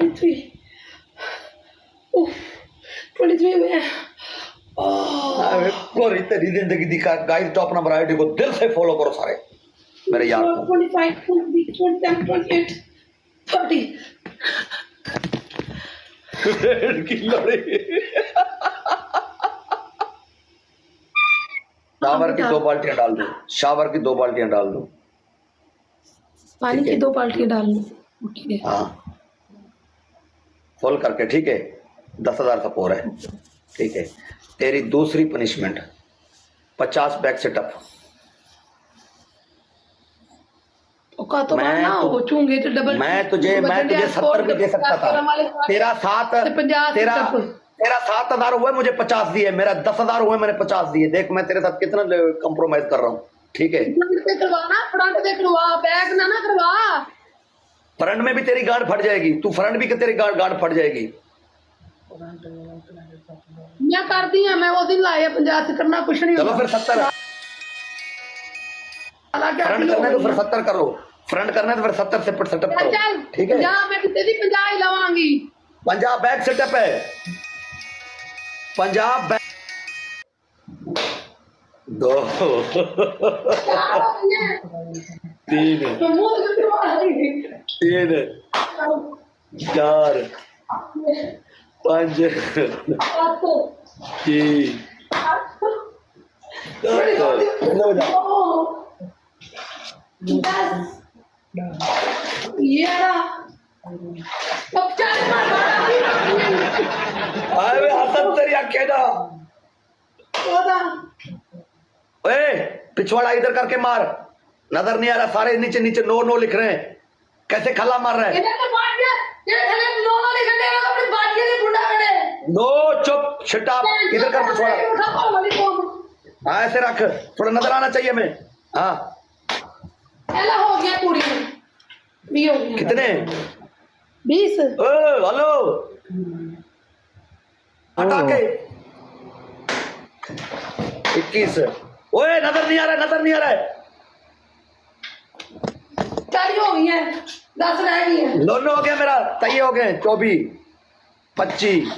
23 23 में पूरी तेरी जिंदगी दी गाइस टॉप नंबर आईडी को दिल से फॉलो करो सारे मेरे यार को 25 27 28 30 शावर की 2 बाल्टियां डाल दो शावर की 2 बाल्टियां डाल दो पानी की 2 बाल्टियां डाल लो ओके हाँ फुल करके ठीक है 10,000 का पोर है ठीक है तेरी दूसरी पनिशमेंट 50 बैक सेटअप का तो मैं ना हो चूंगे तो डबल मैं तुझे 70 भी दे सकता था तेरा 7,000 हुए मुझे 50 दिए मेरा 10,000 हुए मैंने 50 दिए देख मैं तेरे साथ कितना कंप्रोमाइज कर रहा हूँ ठीक है फ्रंट से करवा बैक ना करवा फ्रंट में भी तेरी गांड फट जाएगी तू फ्रंट भी तेरी गांड फट जाएगी मैं कर दी मैं वो दिन लाया 50 से करना कुछ नहीं चलो फिर 70 फ्रंट करना है तो फिर 70 करो फ्रंट करना है तो फिर 70 से सेटअप करो ठीक है मैं कितने दी 50 ही लवांगी 50 बैक सेटअप है 50 बैक 2 3 4 5 पिछवाड़ा इधर करके मार नजर नहीं आ रहा सारे नीचे नीचे नो नो लिख रहे हैं कैसे खला मार रहे हैं नो चुप शटाप इधर कर पिछवाड़ा हाँ ऐसे रख थोड़ा नजर आना चाहिए मैं हाँ हो गया पूरी भी हो गया कितने 20 हेलो हटा के 21 ओए नजर नहीं आ रहा है 40 हो गई है 10 रह गई है दोनों हो गया मेरा तय हो गए 24 25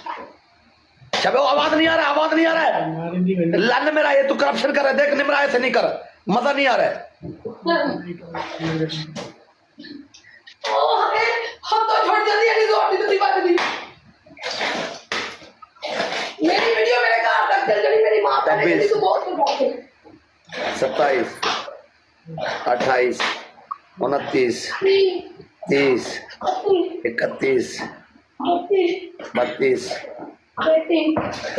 शबे आवाज नहीं आ रहा है लन मेरा ये तू करप्शन कर रहा है देख निमरा ऐसे नहीं कर मजा नहीं आ रहा है हम तो छोड़ जल्दी अभी दूसरी बात नहीं मेरी वीडियो मेरे घर तक चल गई मेरी मां पे नहीं तू बहुत बात है 27 28 29 30 31 32 33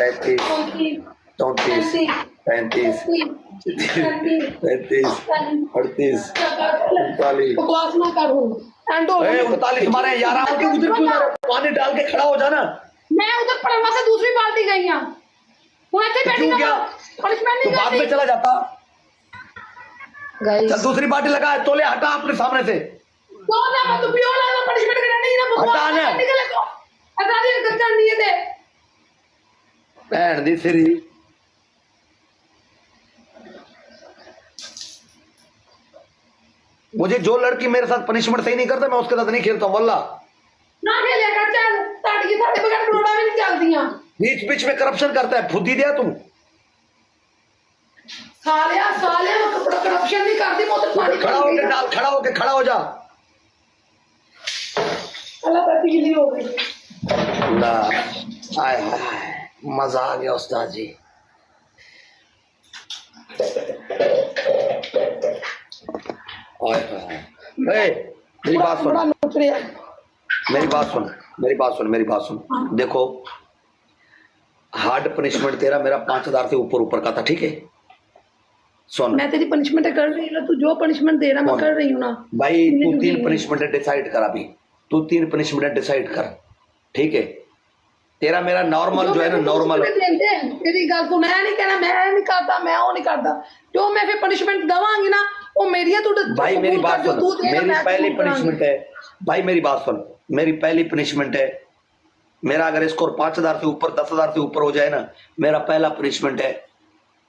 34 35 37 38 बकवास ना करो एंड हो 39 मारे यार आके उधर क्यों पानी डाल के खड़ा हो जाना मैं उधर पड़वा से दूसरी बाल्टी गई हां वहां से बैठी क्यों क्या पनिशमेंट नहीं बाद में चला जाता गाइस चल दूसरी बाल्टी लगा तोले हटा अपने सामने से तो ना तू पियो ना पनिशमेंट करना नहीं ना हटा ना निकले को हटा दे गंदा नहीं दे भैन दी सिरी मुझे जो लड़की मेरे साथ पनिशमेंट सही नहीं करता मैं उसके साथ नहीं खेलता हूँ वल्ला ना खेले कर चल ताड़ी सारे बगैर रोड़ा भी नहीं चलदियां बीच बीच में करप्शन करता है फुद्दी दिया तू सालिया करप्शन नहीं करती मैं तो पानी खड़ा हो जा अल्लाह तकलीफ हो गई ला आय मजा आ गया उस्ताद जी मेरी बात सुन देखो हार्ड पनिशमेंट तेरा मेरा 5,000 से ऊपर का था ठीक है सुन मैं तेरी पनिशमेंट कर रही हूँ तू जो पनिशमेंट दे रहा मैं कर रही हूँ ना भाई तू 3 पनिशमेंट डिसाइड कर अभी तू 3 पनिशमेंट डिसाइड कर ठीक है तेरा मेरा नॉर्मल जो है ना नॉर्मल तेरी गल सुन मैं नहीं कहना मैं नहीं करता मैं वो नहीं करता जो मैं फिर पनिशमेंट दवांगी ना वो मेरी है तू भाई मेरी बात सुन मेरी पहली पनिशमेंट है भाई मेरी बात सुन मेरी पहली पनिशमेंट है मेरा अगर स्कोर 5,000 से ऊपर 10,000 से ऊपर हो जाए ना मेरा पहला पनिशमेंट है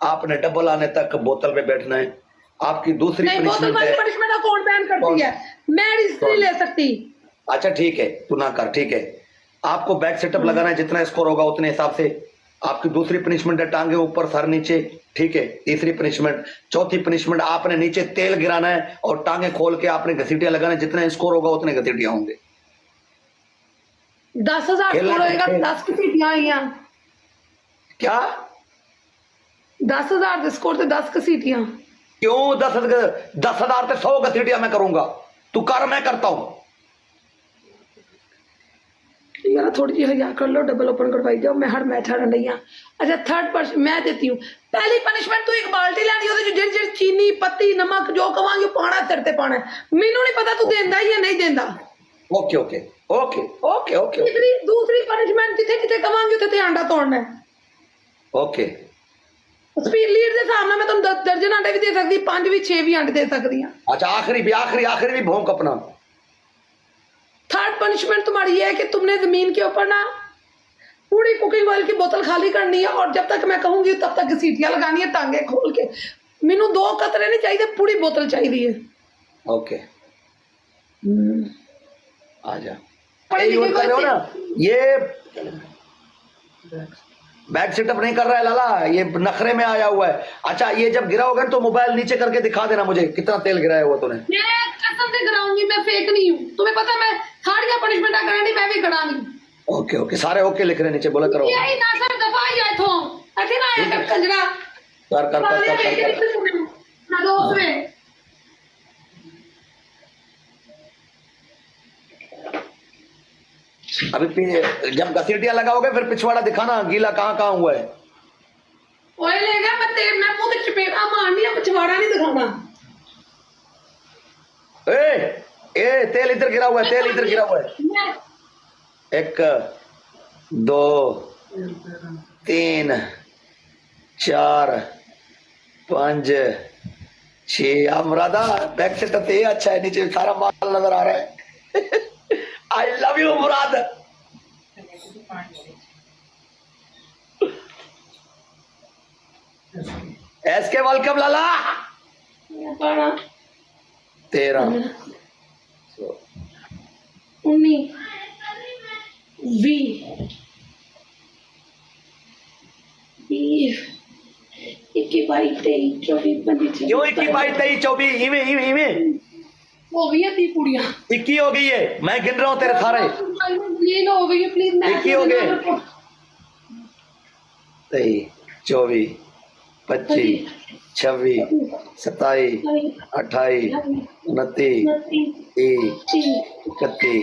आपने डबल आने तक बोतल पे बैठना है आपकी दूसरी पनिशमेंट है पनिशमेंट कौन बैन करती है मैं रिस्क नहीं ले सकती अच्छा ठीक है, तू ना कर, ठीक है। आपको बैक सेटअप लगाना है, जितना स्कोर होगा उतने हिसाब से। आपकी दूसरी पनिशमेंट है टांगे ऊपर सर नीचे, ठीक है। तीसरी पनिशमेंट, चौथी पनिशमेंट आपने नीचे तेल गिराना है और टांगे खोल के आपने घसीटियां लगाना है, जितना स्कोर होगा उतने घसीटियां होंगे। 10,000 खेलना स्कोर होएगा, खेल। 10 घसीटियां आईयां। क्या? 10,000 के स्कोर से 10 घसीटियां। क्यों 10,000 से 100 घसीटियां मैं करूंगा? तू कर, मैं करता हूं। यार थोड़ी जी हया कर लो, डबल ओपन करवाई जाओ, मैं हर मैच हारन रही हां। अच्छा थर्ड पर्सन मैं देती हूँ। पहली पनिशमेंट तू एक बाल्टी लैनी, ਉਹਦੇ ਚ ਜਿਹੜੀ चीनी पत्ती नमक जो कवांगी पाना सिर ते पाना। ਮੈਨੂੰ नहीं पता तू देंदा या नहीं देंदा। Okay okay okay okay okay दूसरी पनिशमेंट जिथे जिथे कवांगी उथे आंडा तोड़ना है। ओके। स्पीड लीड के हिसाब ਨਾਲ मैं तुम 10 दर्जन आंडे भी दे सकती, 5 भी 6 भी आंडे दे सकती हूं। अच्छा आखिरी भी भौंक अपना। थर्ड पनिशमेंट तुम्हारी ये है कि तुमने जमीन के ऊपर ना पूरी कुकिंग ऑयल की बोतल खाली करनी है और जब तक मैं कहूंगी तब तक घसीटियां लगानी है टांगे खोल के। मैनू 2 कतरे नहीं चाहिए, पूरी बोतल चाहिए। ओके आजा। ये यूज कर रहे हो ना, ये बैक सेटअप नहीं कर रहा है लाला, ये नखरे में आया हुआ है। अच्छा ये जब गिरा होगा तो मोबाइल नीचे करके दिखा देना मुझे कितना तेल गिराया हुआ तूने। मैं कसम से कराऊंगी, मैं फेक नहीं हूँ। तुम्हें पता मैं साड़ियां पनिशमेंट करानी, मैं भी कराऊंगी। ओके ओके सारे ओके लिख रहे नीचे, बोला करो। यही ना सर दफा ही आए थो ऐसे ना आया कर कंजरा कर कर कर कर कर, कर। ना दोस्त में अभी जब घसीटियां लगाओगे फिर पिछवाड़ा दिखाना गीला कहाँ कहाँ हुआ है। ओए ले गया मैं मुंह में चपेटा मारनी है, पिछवाड़ा नहीं दिखाना। ए तेल इधर गिरा हुआ है, तेल इधर गिरा हुआ है। 1 2 3 4 5 6। अब मुरादा बैक सेटअप ये अच्छा है, नीचे सारा माल नजर आ रहा है। I love you Murad. एसके वेलकम लाला। 13 19 20 21 22 23 24 क्यों 21 22 23 24 इवें हो गई है 30 कुड़ियां। 21 हो गई है, मैं गिन रहा हूँ तेरे सारे। प्लीज हो गई है, प्लीज। 21 हो गए। 23 24 25 26 27 28 29 30 31